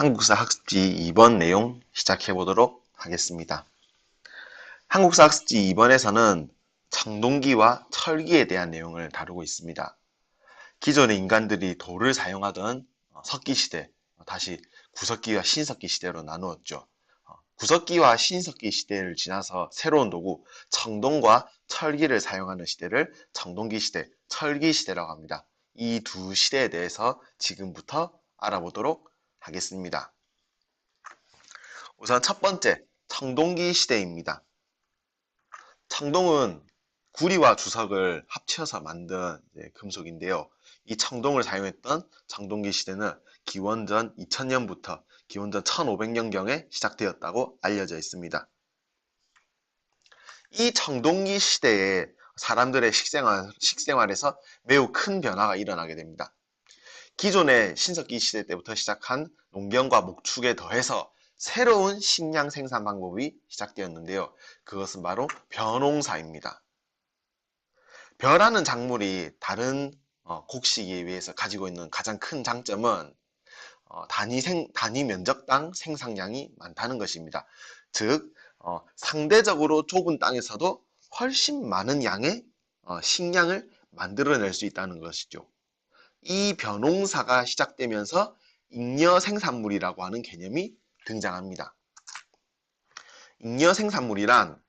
한국사 학습지 2번 내용 시작해 보도록 하겠습니다. 한국사 학습지 2번에서는 청동기와 철기에 대한 내용을 다루고 있습니다. 기존의 인간들이 돌을 사용하던 석기시대, 다시 구석기와 신석기 시대로 나누었죠. 구석기와 신석기 시대를 지나서 새로운 도구 청동과 철기를 사용하는 시대를 청동기 시대, 철기 시대라고 합니다. 이 두 시대에 대해서 지금부터 알아보도록 하겠습니다. 우선 첫 번째, 청동기 시대입니다. 청동은 구리와 주석을 합쳐서 만든 금속인데요. 이 청동을 사용했던 청동기 시대는 기원전 2000년부터 기원전 1500년경에 시작되었다고 알려져 있습니다. 이 청동기 시대에 사람들의 식생활에서 매우 큰 변화가 일어나게 됩니다. 기존의 신석기 시대 때부터 시작한 농경과 목축에 더해서 새로운 식량 생산 방법이 시작되었는데요. 그것은 바로 벼농사입니다. 벼라는 작물이 다른 곡식에 비해서 가지고 있는 가장 큰 장점은 단위 면적당 생산량이 많다는 것입니다. 즉 상대적으로 좁은 땅에서도 훨씬 많은 양의 식량을 만들어낼 수 있다는 것이죠. 이 벼농사가 시작되면서 잉여 생산물이라고 하는 개념이 등장합니다. 잉여 생산물이란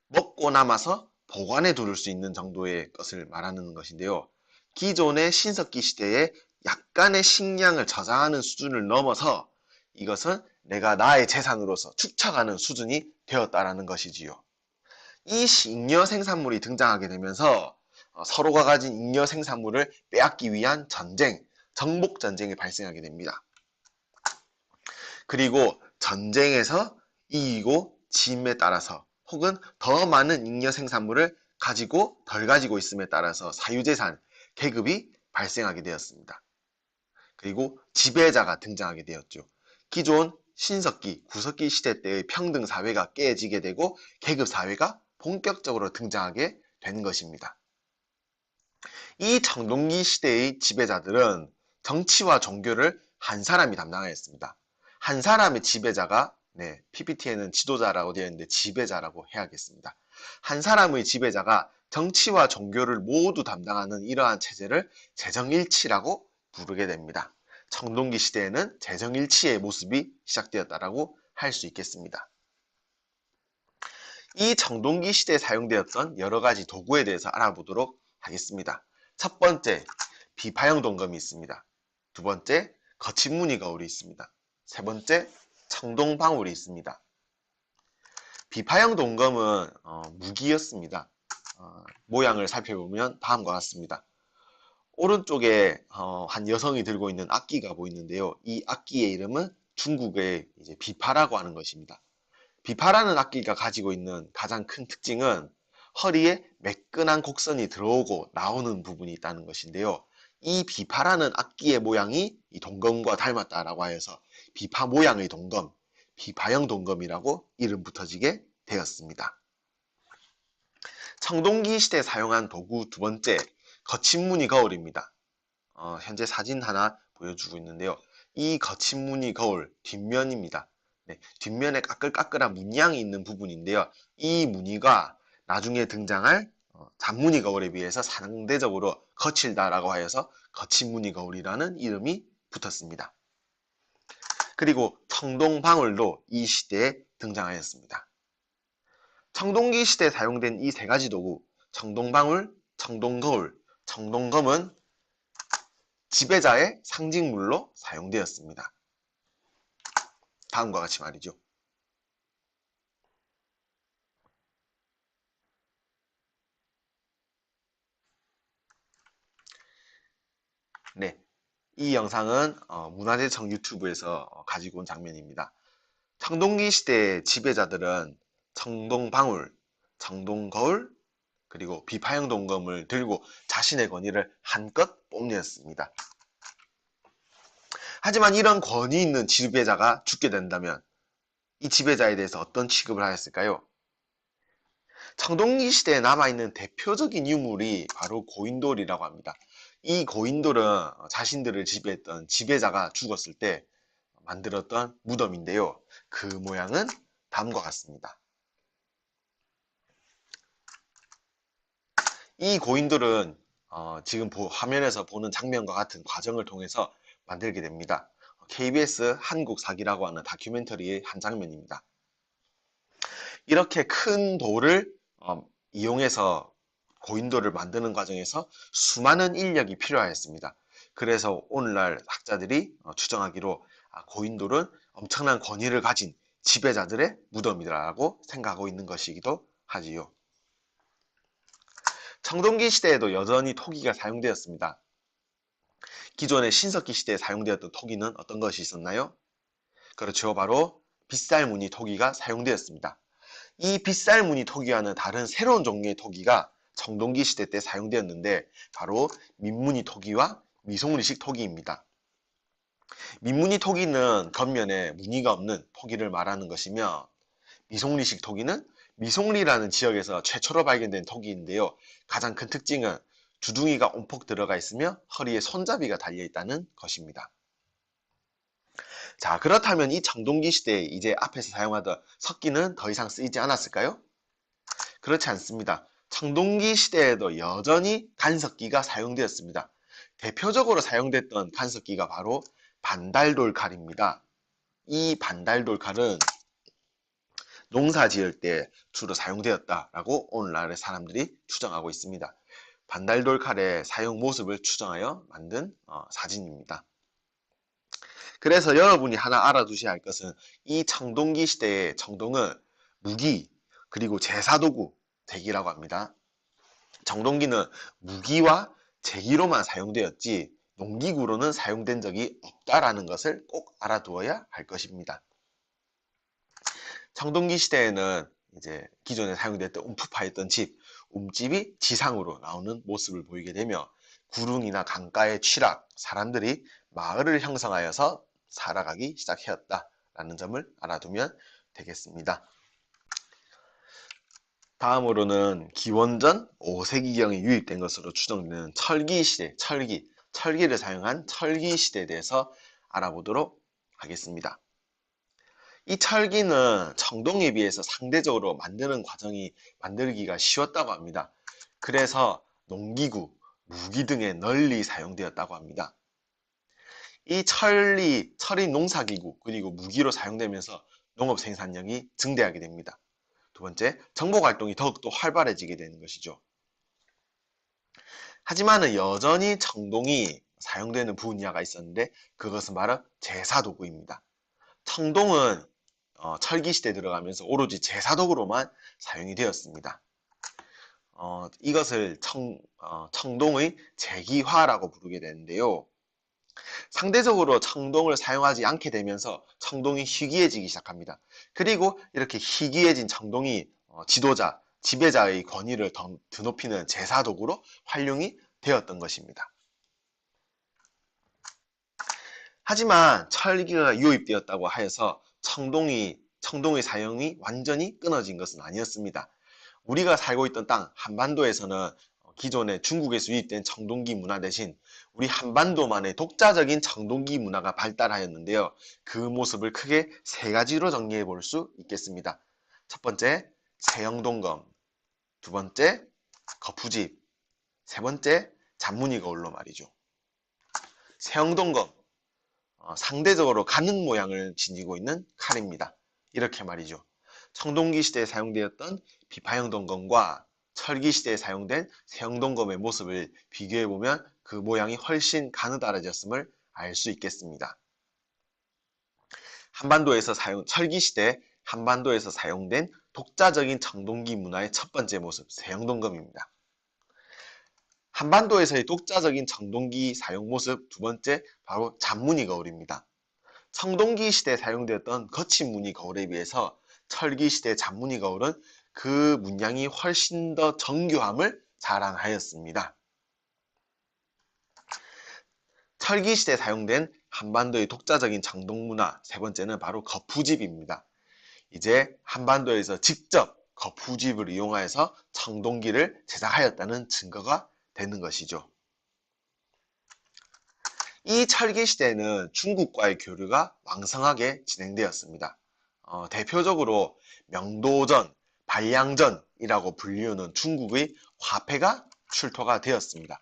먹고 남아서 보관해 둘 수 있는 정도의 것을 말하는 것인데요. 기존의 신석기 시대에 약간의 식량을 저장하는 수준을 넘어서 이것은 내가 나의 재산으로서 축적하는 수준이 되었다라는 것이지요. 이 잉여 생산물이 등장하게 되면서 서로가 가진 잉여 생산물을 빼앗기 위한 전쟁, 정복 전쟁이 발생하게 됩니다. 그리고 전쟁에서 이기고 짐에 따라서 혹은 더 많은 잉여 생산물을 가지고 덜 가지고 있음에 따라서 사유재산, 계급이 발생하게 되었습니다. 그리고 지배자가 등장하게 되었죠. 기존 신석기, 구석기 시대 때의 평등 사회가 깨지게 되고 계급 사회가 본격적으로 등장하게 된 것입니다. 이 청동기 시대의 지배자들은 정치와 종교를 한 사람이 담당하였습니다. 한 사람의 지배자가 PPT에는 지도자라고 되어 있는데 지배자라고 해야겠습니다. 한 사람의 지배자가 정치와 종교를 모두 담당하는 이러한 체제를 재정일치라고 부르게 됩니다. 청동기 시대에는 재정일치의 모습이 시작되었다고 할 수 있겠습니다. 이 청동기 시대에 사용되었던 여러 가지 도구에 대해서 알아보도록 하겠습니다. 첫 번째, 비파형 동검이 있습니다. 두 번째, 거친 무늬 거울이 있습니다. 세 번째, 청동방울이 있습니다. 비파형 동검은 무기였습니다. 모양을 살펴보면 다음과 같습니다. 오른쪽에 한 여성이 들고 있는 악기가 보이는데요. 이 악기의 이름은 중국의 이제 비파라고 하는 것입니다. 비파라는 악기가 가지고 있는 가장 큰 특징은 허리에 매끈한 곡선이 들어오고 나오는 부분이 있다는 것인데요. 이 비파라는 악기의 모양이 이 동검과 닮았다라고 하여서 비파 모양의 동검, 비파형 동검이라고 이름 붙어지게 되었습니다. 청동기 시대에 사용한 도구 두 번째, 거친 무늬 거울입니다. 현재 사진 하나 보여주고 있는데요. 이 거친 무늬 거울 뒷면입니다. 뒷면에 까끌까끌한 문양이 있는 부분인데요. 이 무늬가 나중에 등장할 잔무늬 거울에 비해서 상대적으로 거칠다라고 하여서 거친 무늬 거울이라는 이름이 붙었습니다. 그리고 청동방울도 이 시대에 등장하였습니다. 청동기 시대에 사용된 이 세 가지 도구, 청동방울, 청동거울, 청동검은 지배자의 상징물로 사용되었습니다. 다음과 같이 말이죠. 네, 이 영상은 문화재청 유튜브에서 가지고 온 장면입니다. 청동기 시대의 지배자들은 청동방울, 청동거울, 그리고 비파형 동검을 들고 자신의 권위를 한껏 뽐냈습니다. 하지만 이런 권위 있는 지배자가 죽게 된다면 이 지배자에 대해서 어떤 취급을 하였을까요? 청동기 시대에 남아있는 대표적인 유물이 바로 고인돌이라고 합니다. 이 고인돌은 자신들을 지배했던 지배자가 죽었을 때 만들었던 무덤인데요. 그 모양은 다음과 같습니다. 이 고인돌은 지금 화면에서 보는 장면과 같은 과정을 통해서 만들게 됩니다. KBS 한국 사기라고 하는 다큐멘터리의 한 장면입니다. 이렇게 큰 돌을 이용해서 고인돌을 만드는 과정에서 수많은 인력이 필요하였습니다. 그래서 오늘날 학자들이 추정하기로 고인돌은 엄청난 권위를 가진 지배자들의 무덤이라고 생각하고 있는 것이기도 하지요. 청동기 시대에도 여전히 토기가 사용되었습니다. 기존의 신석기 시대에 사용되었던 토기는 어떤 것이 있었나요? 그렇죠. 바로 빗살무늬 토기가 사용되었습니다. 이 빗살무늬 토기와는 다른 새로운 종류의 토기가 청동기 시대 때 사용되었는데 바로 민무늬 토기와 미송리식 토기입니다. 민무늬 토기는 겉면에 무늬가 없는 토기를 말하는 것이며 미송리식 토기는 미송리라는 지역에서 최초로 발견된 토기인데요. 가장 큰 특징은 주둥이가 온폭 들어가 있으며 허리에 손잡이가 달려 있다는 것입니다. 자, 그렇다면 이 청동기 시대에 이제 앞에서 사용하던 석기는 더 이상 쓰이지 않았을까요? 그렇지 않습니다. 청동기 시대에도 여전히 간석기가 사용되었습니다. 대표적으로 사용됐던 간석기가 바로 반달돌 칼입니다. 이 반달돌 칼은 농사 지을 때 주로 사용되었다라고 오늘날의 사람들이 추정하고 있습니다. 반달돌 칼의 사용 모습을 추정하여 만든 사진입니다. 그래서 여러분이 하나 알아두셔야 할 것은 이 청동기 시대의 청동은 무기 그리고 제사도구 대기라고 합니다. 청동기는 무기와 제기로만 사용되었지 농기구로는 사용된 적이 없다라는 것을 꼭 알아두어야 할 것입니다. 청동기 시대에는 이제 기존에 사용됐던 움푸파였던 집, 움집이 지상으로 나오는 모습을 보이게 되며 구릉이나 강가의 취락, 사람들이 마을을 형성하여서 살아가기 시작하였다라는 점을 알아두면 되겠습니다. 다음으로는 기원전 5세기경에 유입된 것으로 추정되는 철기시대, 철기를 사용한 철기시대에 대해서 알아보도록 하겠습니다. 이 철기는 청동에 비해서 상대적으로 만드는 과정이 만들기가 쉬웠다고 합니다. 그래서 농기구, 무기 등에 널리 사용되었다고 합니다. 이 철이 농사기구 그리고 무기로 사용되면서 농업 생산량이 증대하게 됩니다. 두 번째, 정복활동이 더욱더 활발해지게 되는 것이죠. 하지만 여전히 청동이 사용되는 분야가 있었는데 그것은 바로 제사도구입니다. 청동은 철기시대에 들어가면서 오로지 제사도구로만 사용이 되었습니다. 이것을 청동의 제기화라고 부르게 되는데요. 상대적으로 청동을 사용하지 않게 되면서 청동이 희귀해지기 시작합니다. 그리고 이렇게 희귀해진 청동이 지도자, 지배자의 권위를 드높이는 제사도구로 활용이 되었던 것입니다. 하지만 철기가 유입되었다고 하여서 청동의 사용이 완전히 끊어진 것은 아니었습니다. 우리가 살고 있던 땅 한반도에서는 기존의 중국에서 유입된 청동기 문화 대신 우리 한반도만의 독자적인 청동기 문화가 발달하였는데요. 그 모습을 크게 세 가지로 정리해 볼 수 있겠습니다. 첫 번째, 세영동검. 두 번째, 거푸집. 세 번째, 잔무늬 거울로 말이죠. 세영동검. 상대적으로 가는 모양을 지니고 있는 칼입니다. 이렇게 말이죠. 청동기 시대에 사용되었던 비파형 동검과 철기 시대에 사용된 세형 동검의 모습을 비교해보면 그 모양이 훨씬 가느다라졌음을 알 수 있겠습니다. 철기 시대 한반도에서 사용된 독자적인 청동기 문화의 첫 번째 모습, 세형 동검입니다. 한반도에서의 독자적인 청동기 사용 모습 두 번째, 바로 잔무늬 거울입니다. 청동기 시대에 사용되었던 거친 무늬 거울에 비해서 철기 시대 잔무늬 거울은 그 문양이 훨씬 더 정교함을 자랑하였습니다. 철기 시대에 사용된 한반도의 독자적인 청동 문화 세 번째는 바로 거푸집입니다. 이제 한반도에서 직접 거푸집을 이용하여서 청동기를 제작하였다는 증거가 되는 것이죠. 이 철기 시대에는 중국과의 교류가 왕성하게 진행되었습니다. 대표적으로 명도전, 반량전이라고 불리우는 중국의 화폐가 출토가 되었습니다.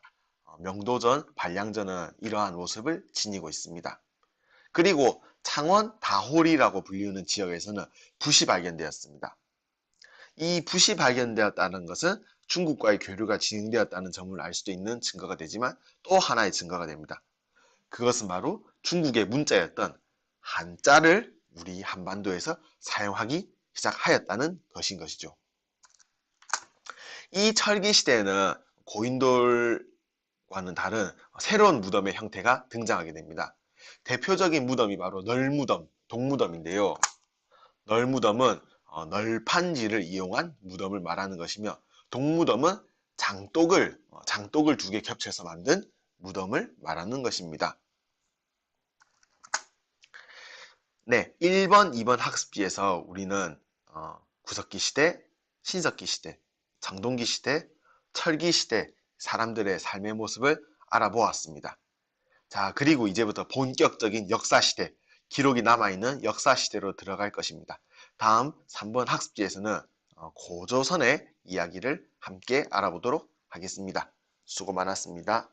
명도전, 반량전은 이러한 모습을 지니고 있습니다. 그리고 창원 다홀이라고 불리우는 지역에서는 붓이 발견되었습니다. 이 붓이 발견되었다는 것은 중국과의 교류가 진행되었다는 점을 알 수도 있는 증거가 되지만 또 하나의 증거가 됩니다. 그것은 바로 중국의 문자였던 한자를 우리 한반도에서 사용하기 시작하였다는 것인 것이죠. 이 철기 시대에는 고인돌과는 다른 새로운 무덤의 형태가 등장하게 됩니다. 대표적인 무덤이 바로 널무덤, 동무덤인데요. 널무덤은 널판지를 이용한 무덤을 말하는 것이며 동무덤은 장독을 두 개 겹쳐서 만든 무덤을 말하는 것입니다. 네, 1번, 2번 학습지에서 우리는 구석기 시대, 신석기 시대, 장동기 시대, 철기 시대 사람들의 삶의 모습을 알아보았습니다. 자, 그리고 이제부터 본격적인 역사 시대, 기록이 남아있는 역사 시대로 들어갈 것입니다. 다음 3번 학습지에서는 고조선의 이야기를 함께 알아보도록 하겠습니다. 수고 많았습니다.